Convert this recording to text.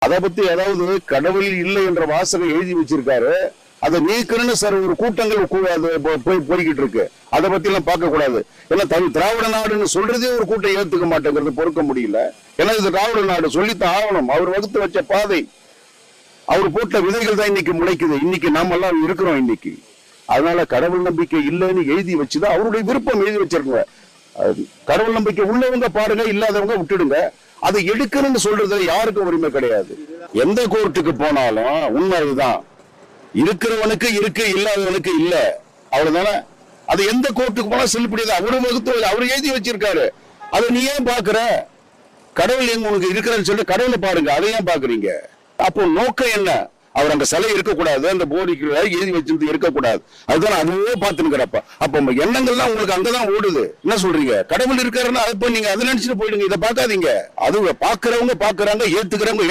அதை பத்தி ஏதாவது கடவுள் இல்லை என்ற வாசகம் எழுதி வச்சிருக்காரு, அதை நீக்கணும்னு சார் ஒரு கூட்டங்கள் போய்கிட்டு இருக்கு. அதை பத்தி எல்லாம் பார்க்க கூடாது. ஏன்னா திராவிட நாடுன்னு சொல்றதே ஒரு கூட்டம் ஏத்துக்க மாட்டேங்கிறது, பொறுக்க முடியல. ஏன்னா இது திராவிட நாடு சொல்லித்தான் ஆகணும். அவர் வகுத்து வச்ச பாதை, அவர் போட்ட விதைகள் தான் இன்னைக்கு முளைக்குது. இன்னைக்கு நாம எல்லாம் இருக்கிறோம் இன்னைக்கு. அதனால கடவுள் நம்பிக்கை இல்லைன்னு எழுதி வச்சுதான் அவருடைய விருப்பம் எழுதி வச்சிருங்க. கடவுள் நம்பிக்கை உள்ளவங்க பாருங்க, இல்லாதவங்க விட்டுடுங்க. அதை எடுக்கணும்னு சொல்றதுல யாருக்கும் உரிமை கிடையாது. எந்த கோர்ட்டுக்கு போனாலும் உண்மை இதுதான், இருக்கிறவனுக்கு இருக்கு, இல்லாதவனுக்கு இல்ல, அவ்வளவுதானே. அது எந்த கோர்ட்டுக்கு போனா செல்லுபடியாது. அவரு வகுத்து அவரு எழுதி வச்சிருக்காரு. அதை நீ ஏன் பாக்குற? கடவுள் எங்க உனக்கு இருக்கிறன்னு சொல்லிட்டு கடவுளை பாருங்க, அதை ஏன் பாக்குறீங்க? அப்போ நோக்கம் என்ன? அவர் அங்க சிலை இருக்கக்கூடாது, அந்த போர்டிக்கு எழுதி வச்சிருந்து இருக்கக்கூடாது, அதுதான் அதுவே பார்த்துக்கிறப்ப. அப்ப எண்ணங்கள்லாம் உங்களுக்கு அங்கதான் ஓடுது. என்ன சொல்றீங்க? கடவுள் இருக்காருன்னா அதை போய் நீங்க அதை நினைச்சுட்டு போயிடுங்க, இதை பார்க்காதீங்க. அது பாக்குறவங்க பாக்குறாங்க, ஏத்துக்கிறவங்க